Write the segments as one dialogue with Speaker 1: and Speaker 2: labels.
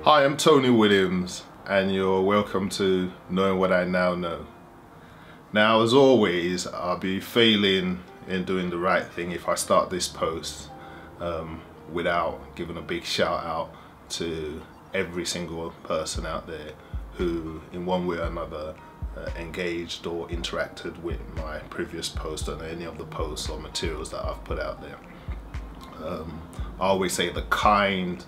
Speaker 1: Hi, I'm Tony Williams and you're welcome to Knowing What I Now Know. Now, as always, I'll be failing in doing the right thing if I start this post without giving a big shout out to every single person out there who in one way or another engaged or interacted with my previous post and any of the posts or materials that I've put out there. I always say the kind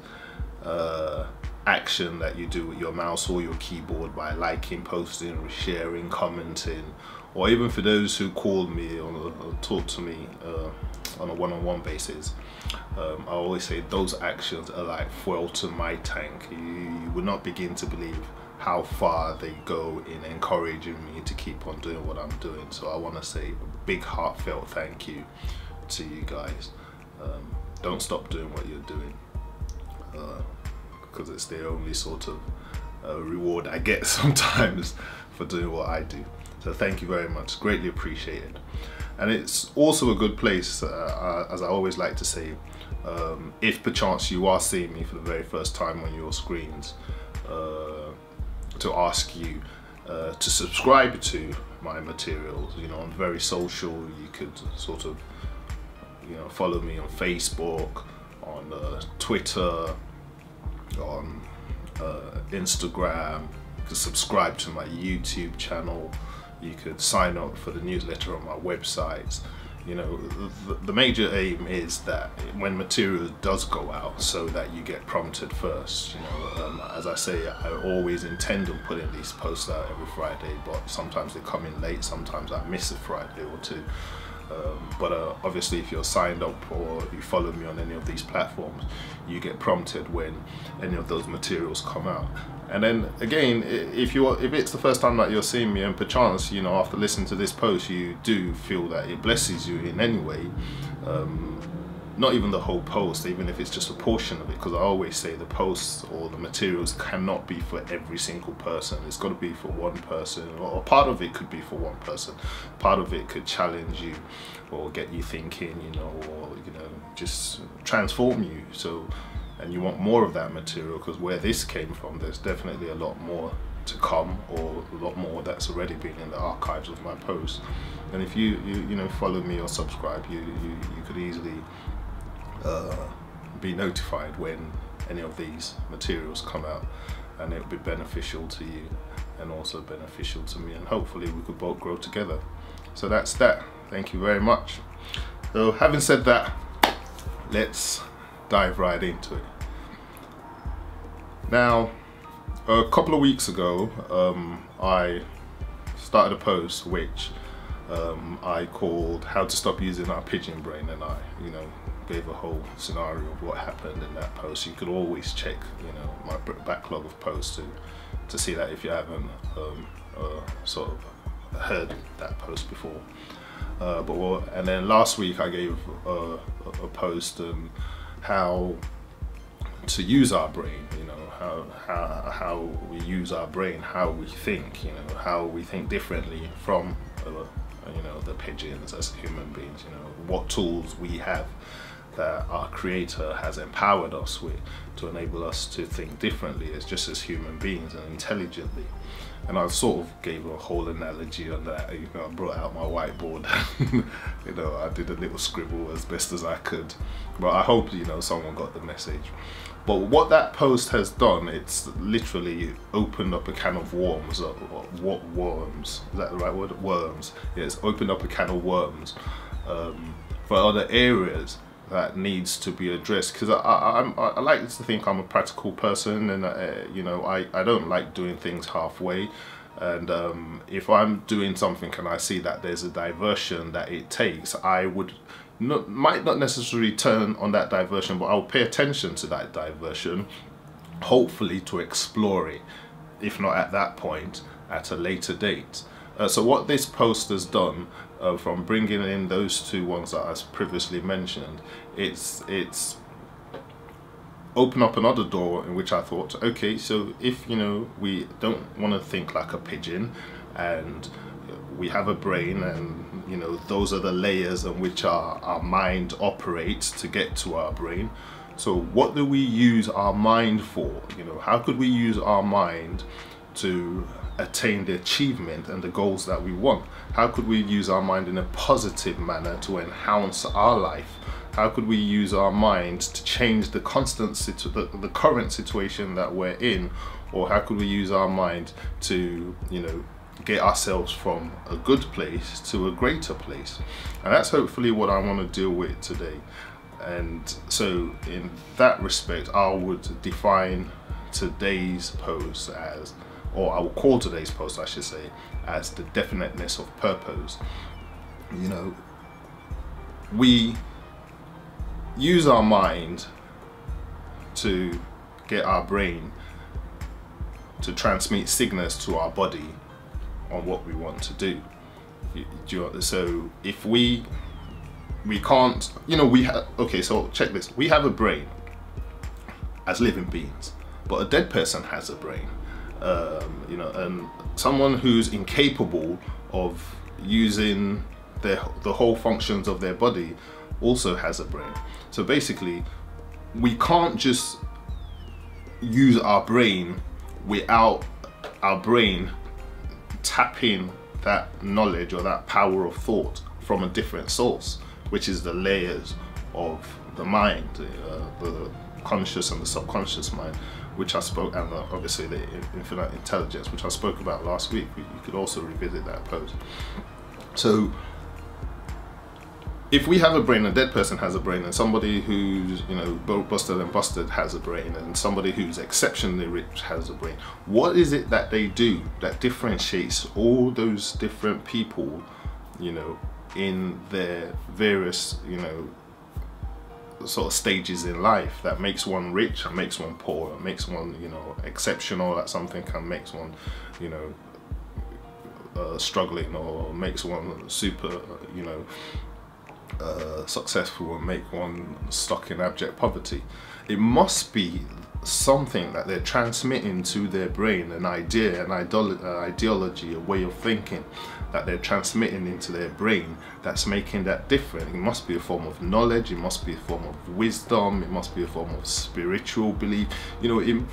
Speaker 1: action that you do with your mouse or your keyboard by liking, posting, sharing, commenting, or even for those who call me or talk to me on a one-on-one basis, I always say those actions are like fuel to my tank. You would not begin to believe how far they go in encouraging me to keep on doing what I'm doing. So I want to say a big heartfelt thank you to you guys. Don't stop doing what you're doing, because it's the only sort of reward I get sometimes for doing what I do. So thank you very much, greatly appreciated. And it's also a good place, as I always like to say, if perchance you are seeing me for the very first time on your screens, to ask you to subscribe to my materials. You know, I'm very social. You could sort of, you know, follow me on Facebook, on Twitter, on Instagram. You could subscribe to my YouTube channel. You could sign up for the newsletter on my websites. You know, the major aim is that when material does go out, so that you get prompted first. You know, as I say, I always intend on putting these posts out every Friday, but sometimes they come in late, sometimes I miss a Friday or two. But obviously, if you're signed up or you follow me on any of these platforms, you get prompted when any of those materials come out. And then again, if it's the first time that you're seeing me, and perchance, you know, after listening to this post, you do feel that it blesses you in any way, not even the whole post, even if it's just a portion of it, because I always say the posts or the materials cannot be for every single person. It's got to be for one person, or part of it could be for one person. Part of it could challenge you or get you thinking, you know, or, you know, just transform you. So, and you want more of that material, because where this came from, there's definitely a lot more to come, or a lot more that's already been in the archives of my posts. And if you know, follow me or subscribe, you could easily be notified when any of these materials come out, and it will be beneficial to you and also beneficial to me, and hopefully we could both grow together. So that's that. Thank you very much. So having said that, let's dive right into it. Now, a couple of weeks ago, I started a post which I called "How to Stop Using Our Pigeon Brain," and I, you know, gave a whole scenario of what happened in that post. You could always check, you know, my backlog of posts to see that if you haven't sort of heard that post before. And then last week I gave a post on how to use our brain, you know, how we use our brain, how we think, you know, how we think differently from you know, the pigeons as human beings. You know, what tools we have that our creator has empowered us with to enable us to think differently as just as human beings and intelligently. And I sort of gave a whole analogy on that. You know, I brought out my whiteboard. You know, I did a little scribble as best as I could, but I hope, you know, someone got the message. But what that post has done, it's literally opened up a can of worms. What worms? Is that the right word? Worms. Yeah, it's opened up a can of worms for other areas that needs to be addressed. Because I like to think I'm a practical person, and you know, I don't like doing things halfway. And if I'm doing something and I see that there's a diversion that it takes, I might not necessarily turn on that diversion, but I'll pay attention to that diversion, hopefully to explore it, if not at that point, at a later date. So what this post has done, from bringing in those two ones that I previously mentioned, it's opened up another door in which I thought, okay, so if, you know, we don't want to think like a pigeon, and we have a brain, and, you know, those are the layers in which our mind operates to get to our brain. So what do we use our mind for? You know, how could we use our mind to attain the achievement and the goals that we want? How could we use our mind in a positive manner to enhance our life? How could we use our mind to change the the current situation that we're in? Or how could we use our mind to, you know, get ourselves from a good place to a greater place? And that's hopefully what I want to deal with today. And so in that respect, I would define today's post as, or I will call today's post, I should say, as the definiteness of purpose. You know, we use our mind to get our brain to transmit signals to our body on what we want to do. So if we can't, you know, okay, so check this. We have a brain as living beings, but a dead person has a brain. You know, and someone who's incapable of using the whole functions of their body also has a brain. So basically, we can't just use our brain without our brain tapping that knowledge or that power of thought from a different source, which is the layers of the mind, the conscious and the subconscious mind, which I spoke, and obviously the infinite intelligence, which I spoke about last week. You could also revisit that post. So if we have a brain, a dead person has a brain, and somebody who's, you know, busted and busted has a brain, and somebody who's exceptionally rich has a brain, what is it that they do that differentiates all those different people, you know, in their various, you know, sort of stages in life, that makes one rich and makes one poor, and makes one, you know, exceptional at something, and makes one, you know, struggling, or makes one super, you know, successful, and make one stuck in abject poverty? It must be something that they're transmitting to their brain, an idea, an ideology, a way of thinking that they're transmitting into their brain that's making that different. It must be a form of knowledge, it must be a form of wisdom, it must be a form of spiritual belief. You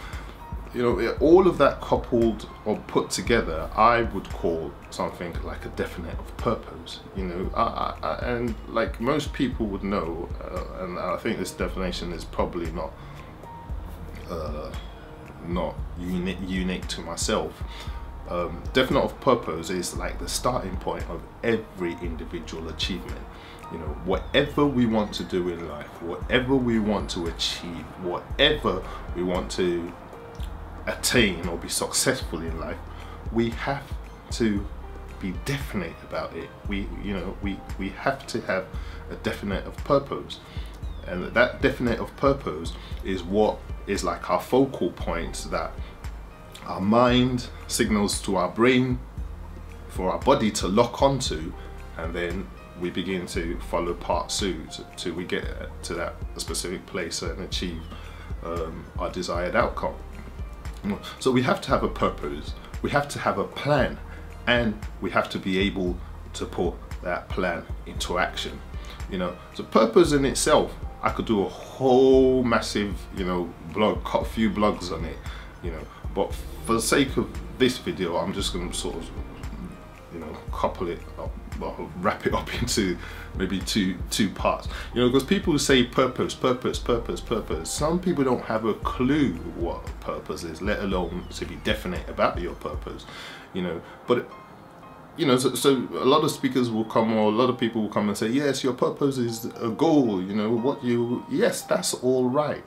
Speaker 1: know, all of that coupled or put together, I would call something like a definite of purpose. You know, and like most people would know, and I think this definition is probably not unique to myself. Definite of purpose is like the starting point of every individual achievement. You know, whatever we want to do in life, whatever we want to achieve, whatever we want to attain or be successful in life, we have to be definite about it. We have to have a definite of purpose, and that definite of purpose is what is like our focal point that our mind signals to our brain for our body to lock onto, and then we begin to follow part suit till we get to that specific place and achieve our desired outcome. So we have to have a purpose, we have to have a plan, and we have to be able to put that plan into action. You know, so purpose in itself, I could do a whole massive, you know, blog, cut a few blogs on it, you know, but for the sake of this video, I'm just going to sort of, you know, couple it up, well, wrap it up into maybe two parts. You know, because people say purpose. Some people don't have a clue what purpose is, let alone to be definite about your purpose. You know, but you know, so a lot of speakers will come, or a lot of people will come and say, yes, your purpose is a goal. You know, yes, that's all right,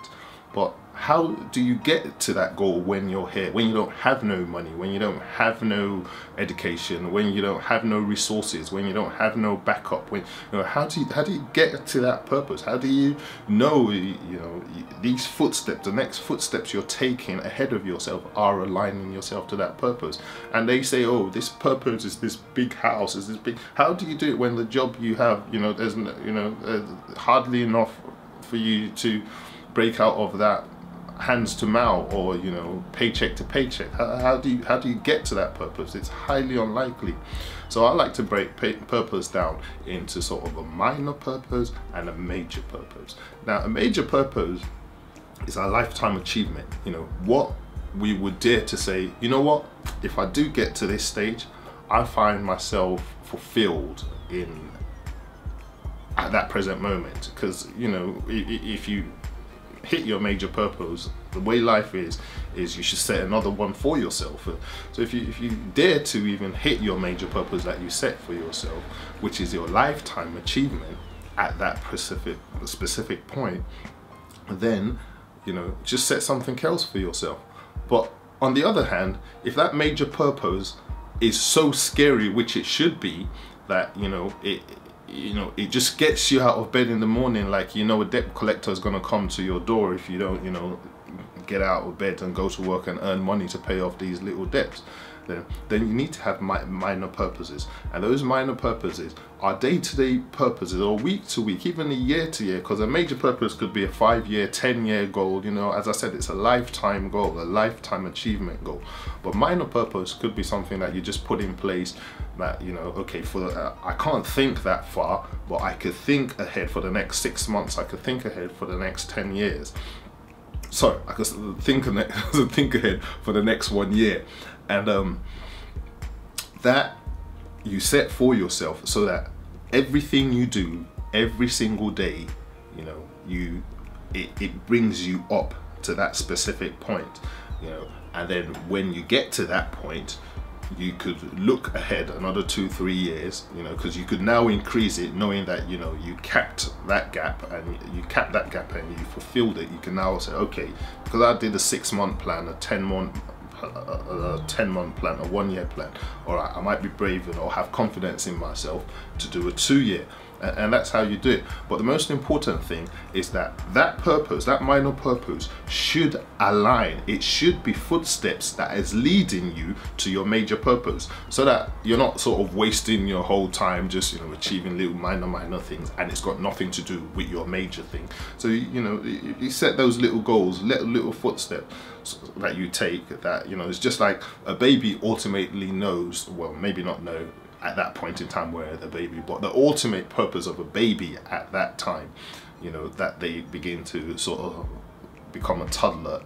Speaker 1: but how do you get to that goal when you're here, when you don't have no money, when you don't have no education, when you don't have no resources, when you don't have no backup? When, you know, how do you get to that purpose? How do you know, you know, these footsteps, the next footsteps you're taking ahead of yourself are aligning yourself to that purpose? And they say, oh, this purpose is this big house, is this big. How do you do it when the job you have, you know, there's, you know, hardly enough for you to break out of that hands to mouth, or, you know, paycheck to paycheck? How do you get to that purpose? It's highly unlikely. So I like to break purpose down into sort of a minor purpose and a major purpose. Now, a major purpose is our lifetime achievement. You know, what we would dare to say, you know what, if I do get to this stage, I find myself fulfilled at that present moment. Because, you know, if you hit your major purpose, the way life is you should set another one for yourself. So if you dare to even hit your major purpose that you set for yourself, which is your lifetime achievement at that specific point, then, you know, just set something else for yourself. But on the other hand, if that major purpose is so scary, which it should be, that, you know, it just gets you out of bed in the morning, like, you know, a debt collector is going to come to your door if you don't, you know, get out of bed and go to work and earn money to pay off these little debts. Then you need to have minor purposes, and those minor purposes are day-to-day purposes, or week-to-week, even a year-to-year, because a major purpose could be a 5-year, 10-year goal. You know, as I said, it's a lifetime goal, a lifetime achievement goal. But minor purpose could be something that you just put in place that, you know, okay, I can't think that far, but I could think ahead for the next 6 months, I could think ahead for the next 10 years. Sorry, I could think ahead for the next 1 year. And that you set for yourself, so that everything you do every single day, you know, it brings you up to that specific point, you know. And then when you get to that point, you could look ahead another 2-3 years, you know, because you could now increase it, knowing that, you know, you capped that gap and you fulfilled it. You can now say, okay, because I did a 6-month plan, a 10-month plan, a 1-year plan, all right, I might be brave or have confidence in myself to do a 2-year. And that's how you do it. But the most important thing is that purpose, that minor purpose, should align. It should be footsteps that is leading you to your major purpose, so that you're not sort of wasting your whole time just, you know, achieving little minor things, and it's got nothing to do with your major thing. So, you know, you set those little goals, little footsteps that you take, that, you know, it's just like a baby ultimately knows, well, maybe not know at that point in time where the baby, but the ultimate purpose of a baby at that time, you know, that they begin to sort of become a toddler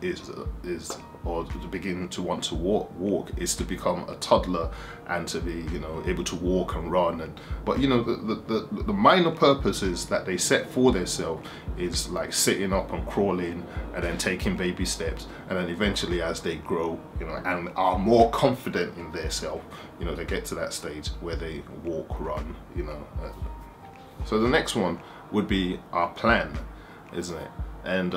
Speaker 1: or to begin to want to walk is to become a toddler and to be, you know, able to walk and run. But you know, the minor purposes that they set for themselves is like sitting up and crawling and then taking baby steps, and then eventually as they grow, you know, and are more confident in their self, you know, they get to that stage where they walk, run, you know. So the next one would be our plan, isn't it? And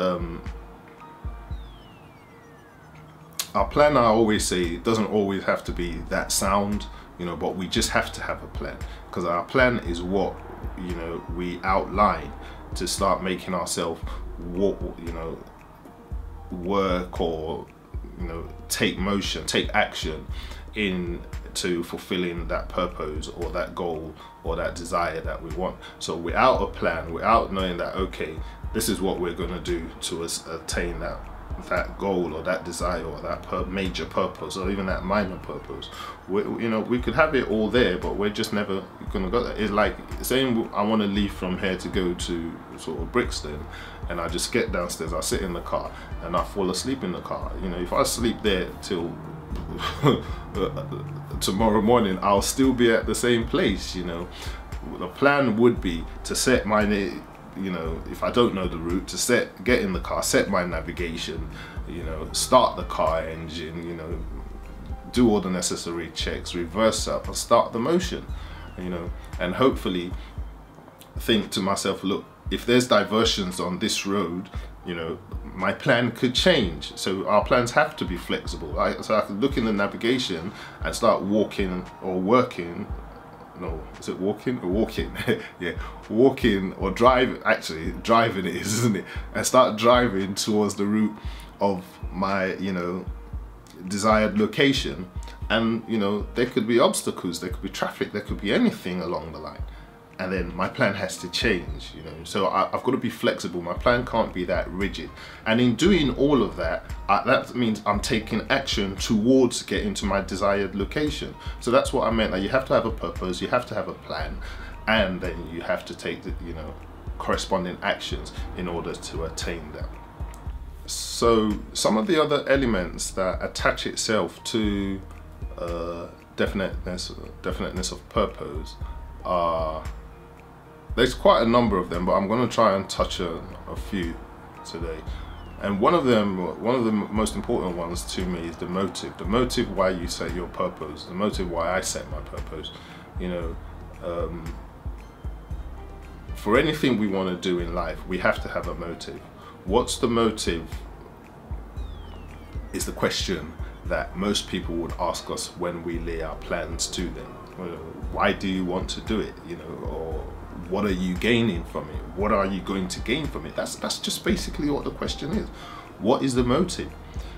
Speaker 1: our plan, I always say, doesn't always have to be that sound, you know, but we just have to have a plan, because our plan is what, you know, we outline to start making ourselves walk, you know, work, or, you know, take action into fulfilling that purpose or that goal or that desire that we want. So without a plan, without knowing that, okay, this is what we're going to do to attain that goal or that desire or that major purpose or even that minor purpose, you know, we could have it all there, but we're just never gonna go there. It's like saying I want to leave from here to go to sort of Brixton, and I just get downstairs, I sit in the car and I fall asleep in the car. You know, if I sleep there till tomorrow morning, I'll still be at the same place. You know, the plan would be to set my, you know, if I don't know the route, to get in the car, set my navigation, you know, start the car engine, you know, do all the necessary checks, reverse up and start the motion, you know, and hopefully think to myself, look, if there's diversions on this road, you know, my plan could change. So our plans have to be flexible. So I could look in the navigation and start walking or working. No, is it walking or walking? Yeah, walking or driving. Actually, driving it is, isn't it? And start driving towards the route of my, you know, desired location. And, you know, there could be obstacles, there could be traffic, there could be anything along the line. And then my plan has to change, you know. So I've got to be flexible. My plan can't be that rigid. And in doing all of that, that means I'm taking action towards getting to my desired location. So that's what I meant. Like, you have to have a purpose, you have to have a plan, and then you have to take the, you know, corresponding actions in order to attain that. So some of the other elements that attach itself to definiteness of purpose are, there's quite a number of them, but I'm going to try and touch on a few today. And one of the most important ones to me is the motive why you set your purpose, the motive why I set my purpose. You know, for anything we want to do in life, we have to have a motive. What's the motive is the question that most people would ask us when we lay our plans to them. Why do you want to do it? You know, or what are you gaining from it? What are you going to gain from it? That's just basically what the question is. What is the motive?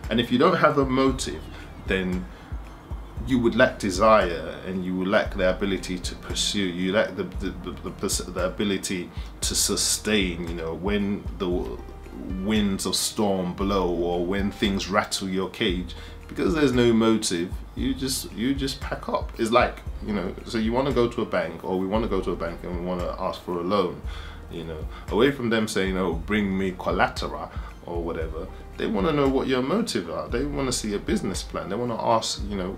Speaker 1: And if you don't have a motive, then you would lack desire, and you would lack the ability to pursue. You lack the ability to sustain. You know, when the winds of storm blow, or when things rattle your cage, because there's no motive, you just pack up. It's like, you know, so you want to go to a bank, or we want to go to a bank and we want to ask for a loan, you know, away from them saying, oh, bring me collateral or whatever. They want to know what your motives are. They want to see a business plan. They want to ask, you know,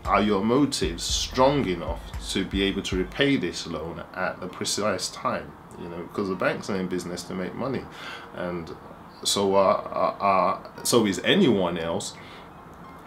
Speaker 1: are your motives strong enough to be able to repay this loan at the precise time? You know, because the banks are in business to make money, and so is anyone else,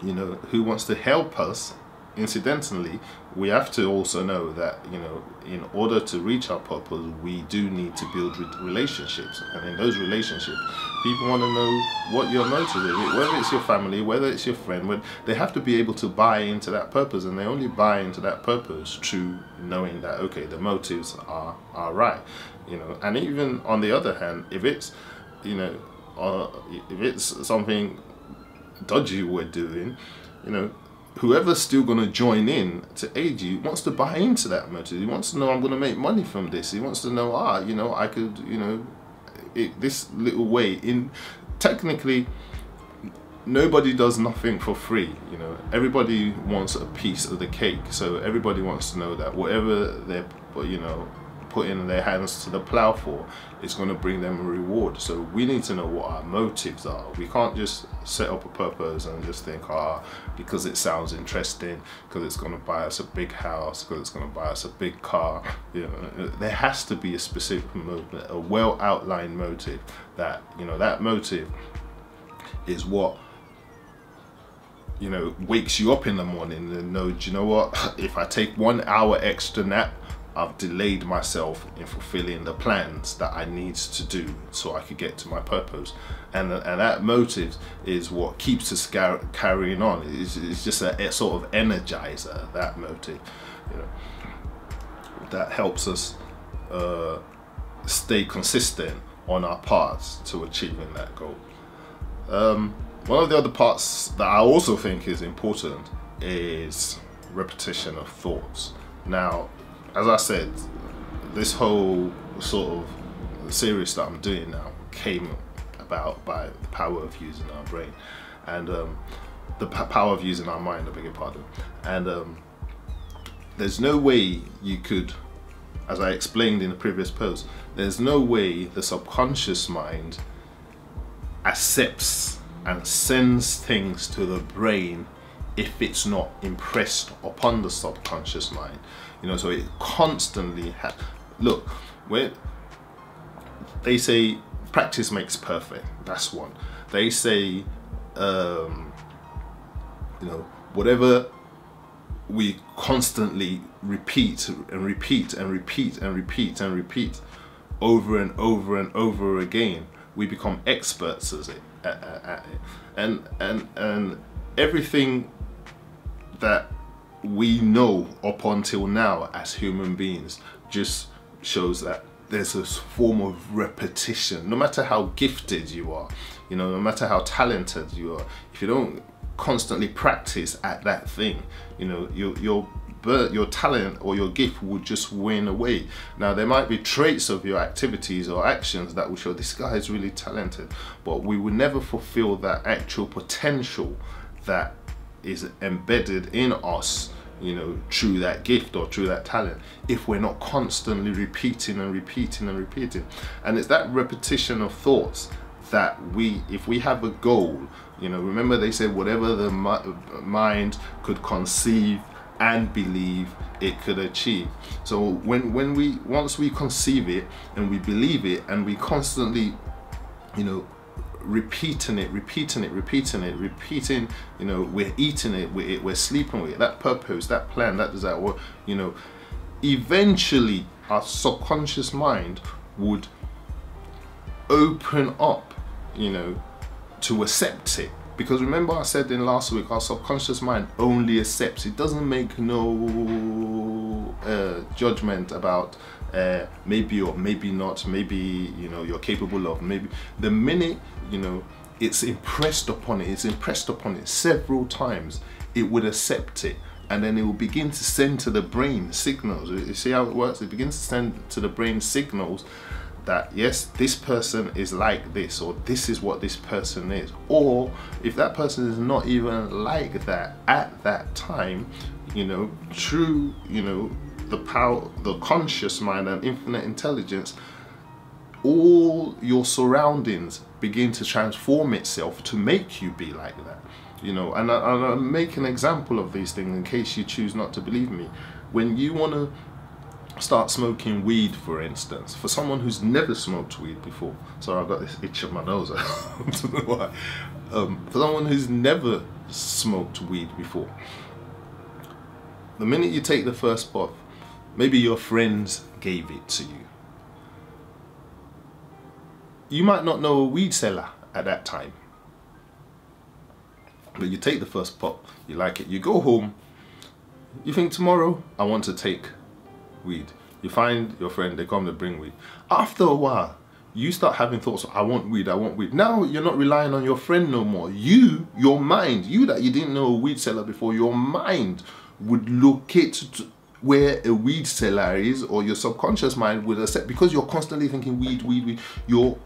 Speaker 1: you know, who wants to help us. Incidentally, we have to also know that, you know, in order to reach our purpose, we do need to build relationships, and in those relationships, people want to know what your motive is. Whether it's your family, whether it's your friend, they have to be able to buy into that purpose, and they only buy into that purpose through knowing that, okay, the motives are right, you know. And even on the other hand, if it's, you know, if it's something dodgy we're doing, you know, whoever's still going to join in to aid you wants to buy into that motive. He wants to know, I'm going to make money from this. He wants to know, you know, I could, you know, this little way in. Technically, nobody does nothing for free. You know, everybody wants a piece of the cake. So everybody wants to know that whatever they're, you know, putting their hands to the plow for, it's going to bring them a reward. So we need to know what our motives are. We can't just set up a purpose and just think, because it sounds interesting, because it's going to buy us a big house, because it's going to buy us a big car. You know, there has to be a specific motive, a well outlined motive. That, you know, that motive is what, you know, wakes you up in the morning and know, do you know what, if I take 1 hour extra nap, I've delayed myself in fulfilling the plans that I need to do so I could get to my purpose. And that motive is what keeps us carrying on. It's just a sort of energizer, that motive, you know, that helps us stay consistent on our paths to achieving that goal. One of the other parts that I also think is important is repetition of thoughts. Now, as I said, this whole sort of series that I'm doing now came about by the power of using our brain, and the power of using our mind, I beg your pardon. And there's no way you could, as I explained in the previous post, there's no way the subconscious mind accepts and sends things to the brain if it's not impressed upon the subconscious mind. You know, so it constantly look, when they say practice makes perfect, that's one. They say, you know, whatever we constantly repeat and repeat and repeat and repeat and repeat over and over and over again, we become experts at it. And everything that we know up until now as human beings just shows that there's this form of repetition. No matter how gifted you are, you know, no matter how talented you are, if you don't constantly practice at that thing, you know, your talent or your gift will just wane away. Now, there might be traits of your activities or actions that will show this guy is really talented, but we will never fulfill that actual potential that is embedded in us, you know, through that gift or through that talent, if we're not constantly repeating and repeating and repeating. And it's that repetition of thoughts that if we have a goal, you know, remember they said whatever the mind could conceive and believe, it could achieve. So once we conceive it and we believe it, and we constantly, you know, repeating, you know, we're eating it, we're sleeping with it, that purpose, that plan, that desire, you know, eventually our subconscious mind would open up, you know, to accept it. Because remember I said in last week, our subconscious mind only accepts. It doesn't make no judgment about maybe or maybe not, maybe, you know, you're capable of, maybe. The minute, you know, it's impressed upon it several times, it would accept it. And then it will begin to send to the brain signals. You see how it works? It begins to send to the brain signals that yes, this person is like this, or this is what this person is. Or if that person is not even like that at that time, you know, through, you know, the power, the conscious mind and infinite intelligence, all your surroundings begin to transform itself to make you be like that. You know, and I'll make an example of these things in case you choose not to believe me. When you want to start smoking weed, for instance, for someone who's never smoked weed before, sorry, I've got this itch on my nose, I don't know why. For someone who's never smoked weed before, the minute you take the first puff, maybe your friends gave it to you. You might not know a weed seller at that time, but you take the first puff, you like it, you go home, you think tomorrow I want to take weed. You find your friend, they come to bring weed. After a while, you start having thoughts, I want weed, I want weed. Now you're not relying on your friend no more. Your mind, you that you didn't know a weed seller before, your mind would locate where a weed seller is, or your subconscious mind would accept, because you're constantly thinking weed, weed, weed. Your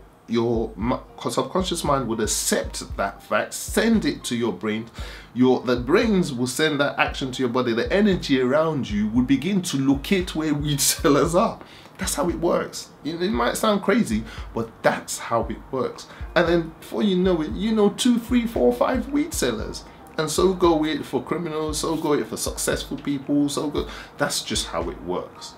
Speaker 1: subconscious mind would accept that fact, send it to your brain. The brains will send that action to your body. The energy around you would begin to locate where weed sellers are. That's how it works. It might sound crazy, but that's how it works. And then before you know it, you know 2, 3, 4, 5 weed sellers. And so go it for criminals, so go it for successful people, so go. That's just how it works.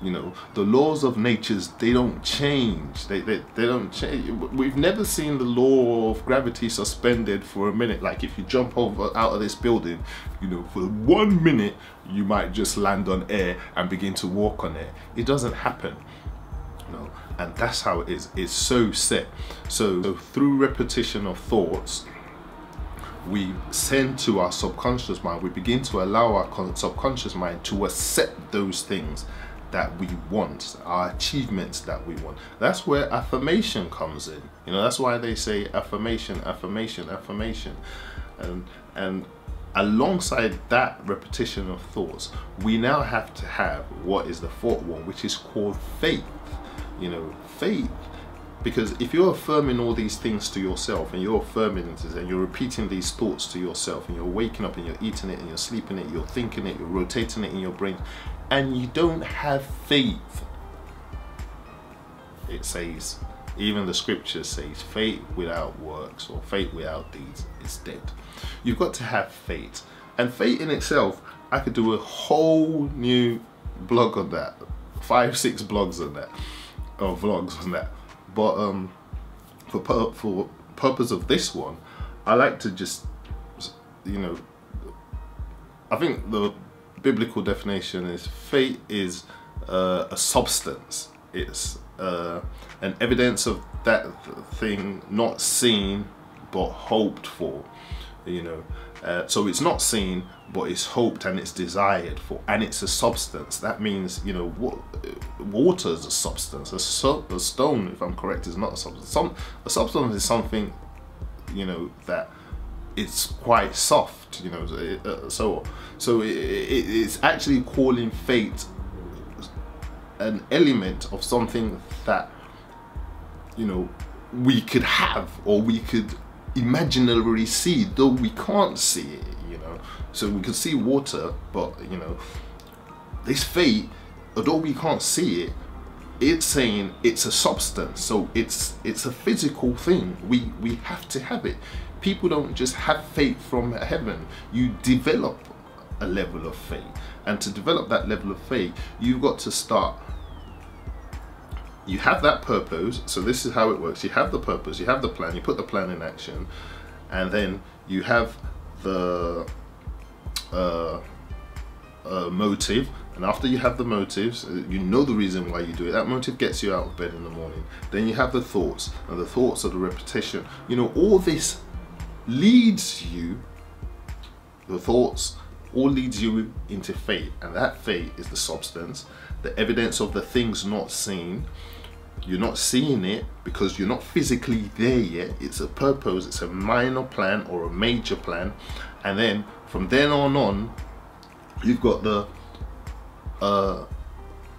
Speaker 1: You know, the laws of nature, they don't change. They don't change. We've never seen the law of gravity suspended for a minute. Like if you jump out of this building, you know, for 1 minute, you might just land on air and begin to walk on air. It doesn't happen. You know, and that's how it is. It's so set. So through repetition of thoughts, we send to our subconscious mind. We begin to allow our subconscious mind to accept those things that we want, our achievements that we want. That's where affirmation comes in. You know, that's why they say affirmation, affirmation, affirmation. And alongside that repetition of thoughts, we now have to have what is the fourth one, which is called faith. You know, faith. Because if you're affirming all these things to yourself, and you're affirming this, and you're repeating these thoughts to yourself, and you're waking up and you're eating it and you're sleeping it, you're thinking it, you're rotating it in your brain, and you don't have faith, it says, even the scripture says, faith without works, or faith without deeds, is dead. You've got to have faith. And faith in itself, I could do a whole new blog on that, 5, 6 blogs on that, or vlogs on that. But for purpose of this one, I like to just, you know, I think the biblical definition is faith is a substance. It's an evidence of that thing not seen but hoped for. You know, so it's not seen, but it's hoped and it's desired for, and it's a substance. That means, you know, water is a substance. A stone, if I'm correct, is not a substance. A substance is something, you know, that it's quite soft. You know, so it's actually calling fate an element of something that, you know, we could have, or we could imaginarily see, though we can't see it, you know. So we could see water, but, you know, this fate, although we can't see it, it's saying it's a substance, so it's a physical thing. We have to have it. People don't just have faith from heaven. You develop a level of faith, and to develop that level of faith, you've got to start. You have that purpose, so this is how it works. You have the purpose, you have the plan, you put the plan in action, and then you have the motive. And after you have the motives, you know the reason why you do it. That motive gets you out of bed in the morning. Then you have the thoughts, and the thoughts are the repetition. You know, all this leads you, the thoughts all leads you into faith, and that faith is the substance, the evidence of the things not seen. You're not seeing it because you're not physically there yet. It's a purpose, it's a minor plan or a major plan, and then from then on, you've got the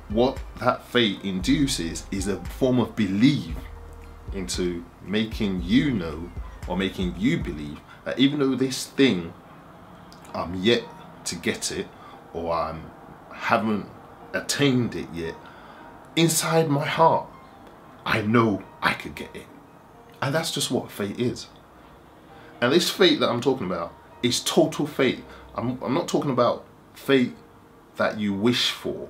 Speaker 1: what that faith induces is a form of belief into making you know, or making you believe that even though this thing, I'm yet to get it, or I haven't attained it yet, inside my heart I know I could get it. And that's just what faith is. And this faith that I'm talking about is total faith. I'm not talking about faith that you wish for,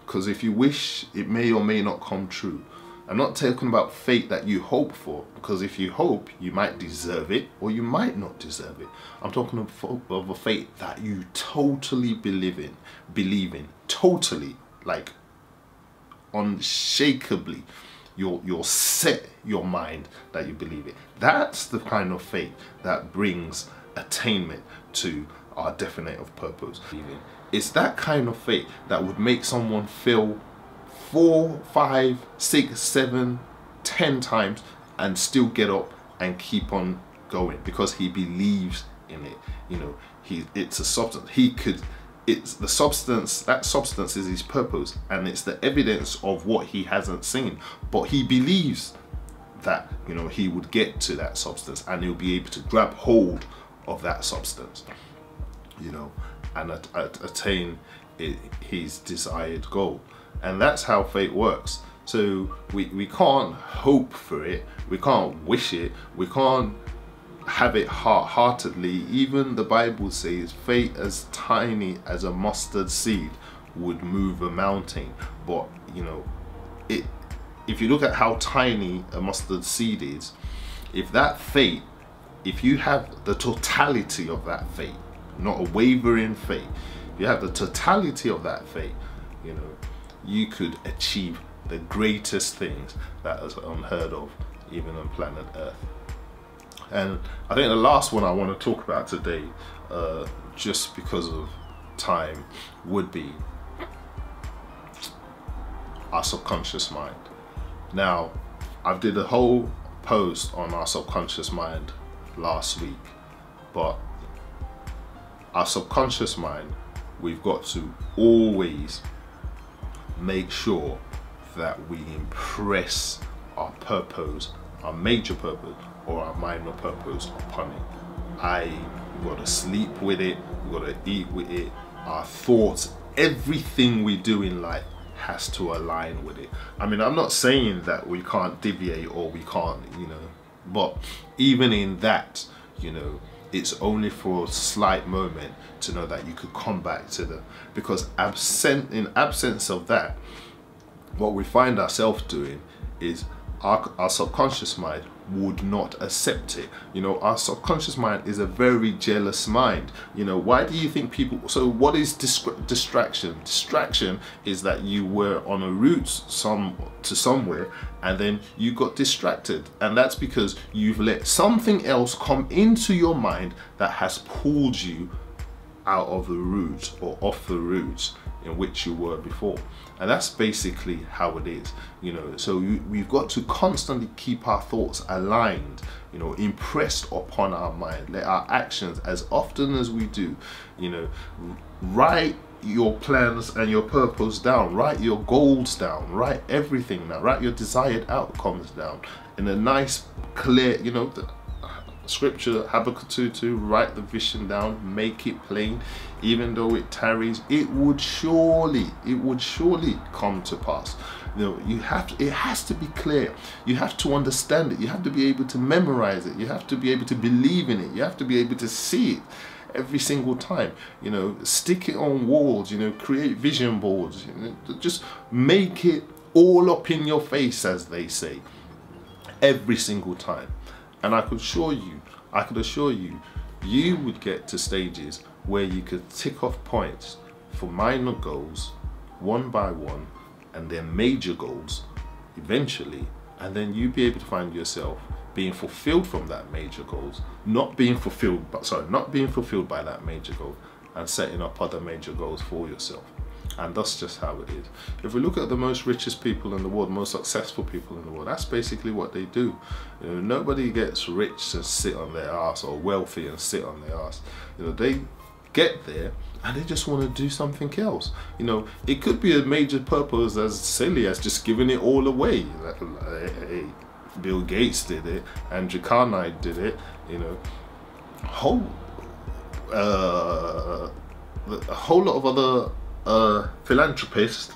Speaker 1: because if you wish, it may or may not come true. I'm not talking about faith that you hope for, because if you hope, you might deserve it or you might not deserve it. I'm talking of a faith that you totally believe in, totally, like unshakably. You're set your mind that you believe it. That's the kind of faith that brings attainment to our definite of purpose. It's that kind of faith that would make someone feel 4, 5, 6, 7, 10 times and still get up and keep on going because he believes in it. You know, it's a substance. It's the substance, that substance is his purpose, and it's the evidence of what he hasn't seen, but he believes that, you know, he would get to that substance and he'll be able to grab hold of that substance, you know, and attain his desired goal. And that's how fate works. So we can't hope for it, we can't wish it, we can't have it heartedly. Even the Bible says faith as tiny as a mustard seed would move a mountain. But you know, if you look at how tiny a mustard seed is, if that faith, if you have the totality of that faith, not a wavering faith, if you have the totality of that faith, you know, you could achieve the greatest things that is unheard of even on planet Earth. And I think the last one I want to talk about today, just because of time, would be our subconscious mind. Now, I did a whole post on our subconscious mind last week, but our subconscious mind, we've got to always make sure that we impress our purpose, our major purpose or our minor purpose upon it. We've got to sleep with it, we've got to eat with it, our thoughts, everything we do in life has to align with it. I mean, I'm not saying that we can't deviate or we can't, you know, but even in that, you know, it's only for a slight moment to know that you could come back to the, because in absence of that, what we find ourselves doing is our subconscious mind would not accept it. You know, our subconscious mind is a very jealous mind. You know, why do you think people, so what is distraction? Distraction is that you were on a route to somewhere and then you got distracted, and that's because you've let something else come into your mind that has pulled you out of the route or off the route in which you were before. And that's basically how it is, you know. So we've got to constantly keep our thoughts aligned, you know, impressed upon our mind. Let our actions, as often as we do, you know, write your plans and your purpose down, write your goals down, write everything down, write your desired outcomes down in a nice, clear, you know, the scripture, Habakkuk 2:2, write the vision down, make it plain, even though it tarries, it would surely come to pass. You know, it has to be clear. You have to understand it. You have to be able to memorize it. You have to be able to believe in it. You have to be able to see it every single time. You know, stick it on walls. You know, create vision boards. You know, just make it all up in your face, as they say, every single time. And I could assure you, you would get to stages where you could tick off points for minor goals, one by one, and then major goals eventually, and then you'd be able to find yourself being fulfilled from that major goals, not being fulfilled by that major goal, and setting up other major goals for yourself. And that's just how it is. If we look at the most richest people in the world, most successful people in the world, that's basically what they do. You know, nobody gets rich and sit on their ass, or wealthy and sit on their ass. You know, they get there and they just want to do something else. You know, it could be a major purpose as silly as just giving it all away. Bill Gates did it, Andrew Carnegie did it, you know, a whole lot of other philanthropists,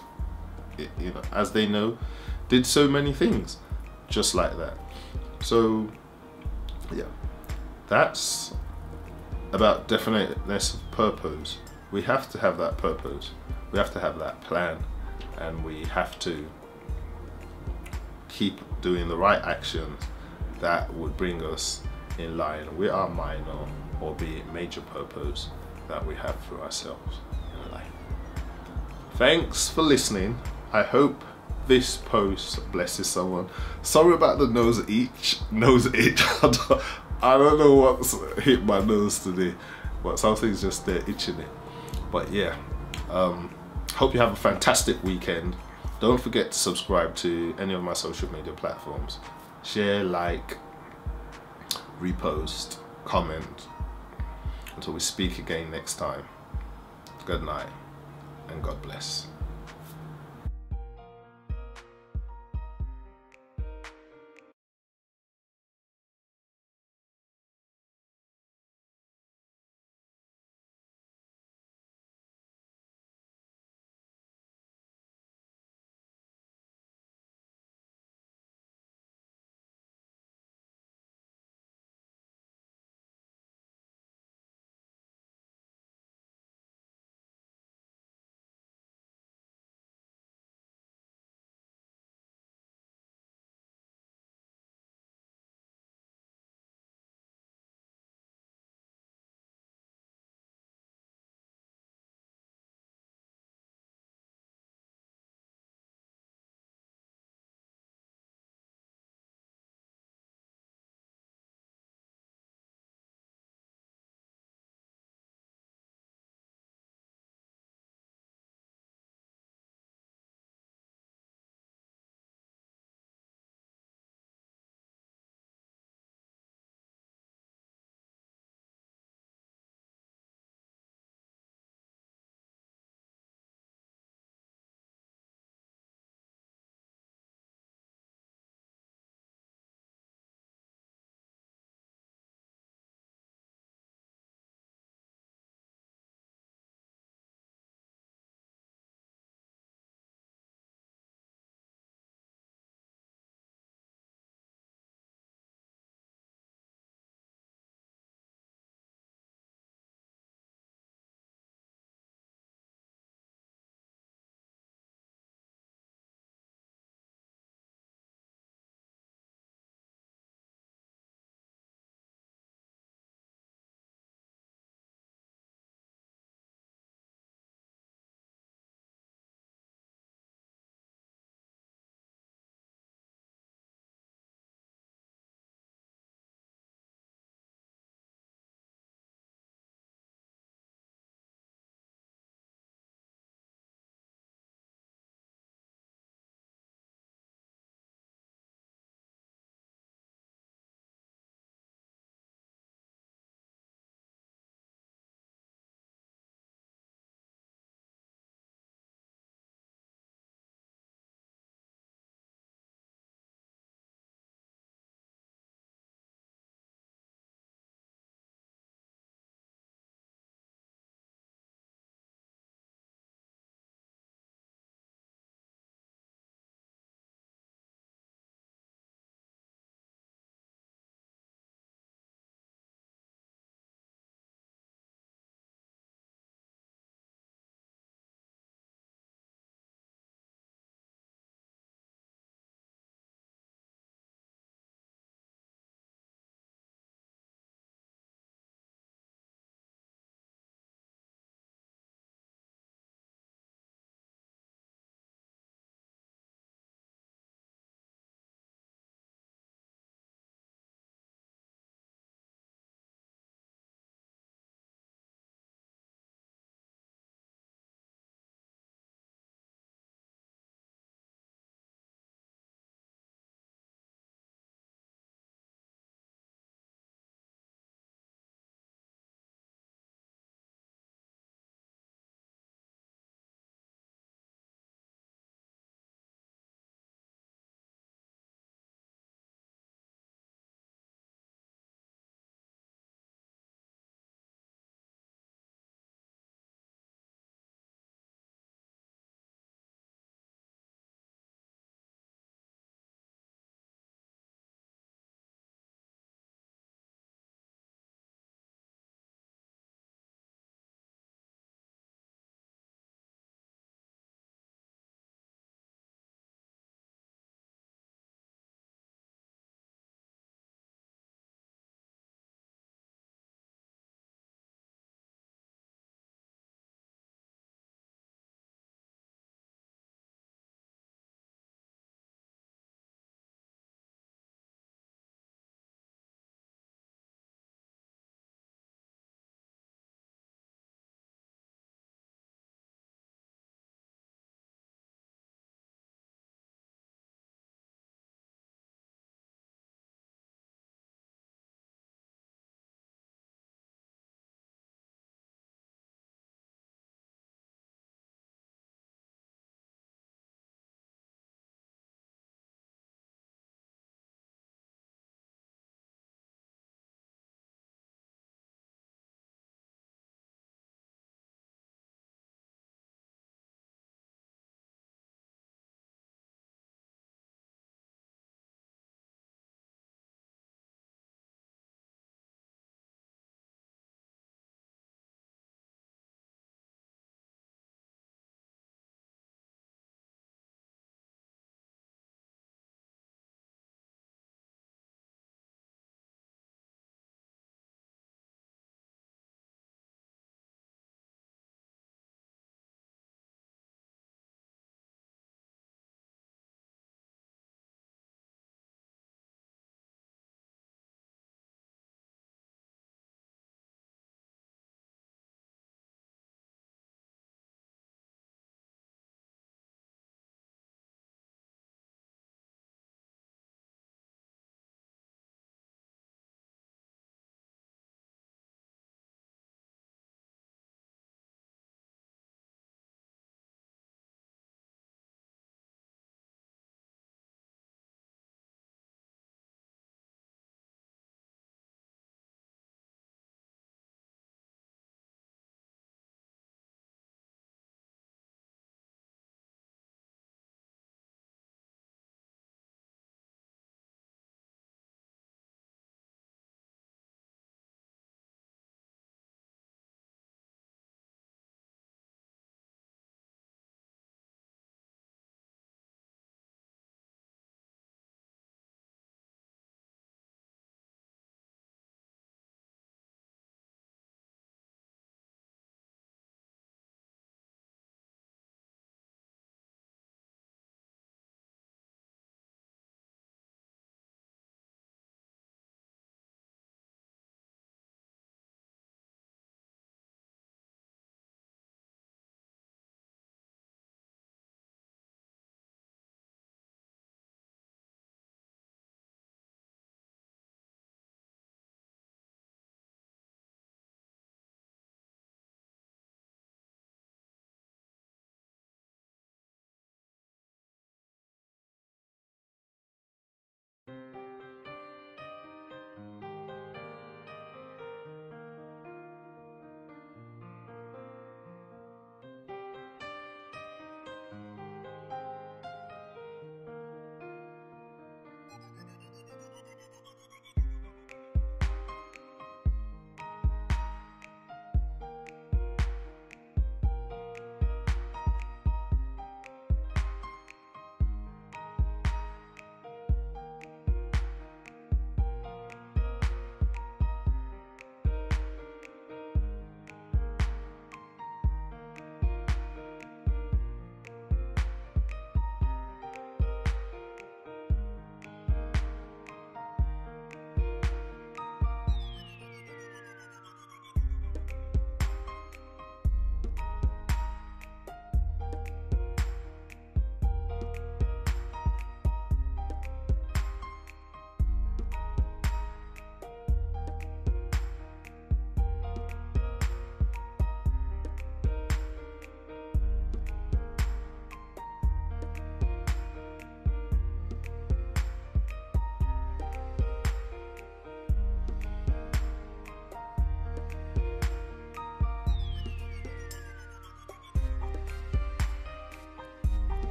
Speaker 1: you know, as they know, did so many things just like that. So yeah, that's about definiteness of purpose. We have to have that purpose, we have to have that plan, and we have to keep doing the right actions that would bring us in line with our minor, or be it major purpose that we have for ourselves in life. Thanks for listening. I hope this post blesses someone. Sorry about the nose itch. I don't know what's hit my nose today, but something's just there itching it. But yeah, hope you have a fantastic weekend. Don't forget to subscribe to any of my social media platforms. Share, like, repost, comment. Until we speak again next time. Good night and God bless.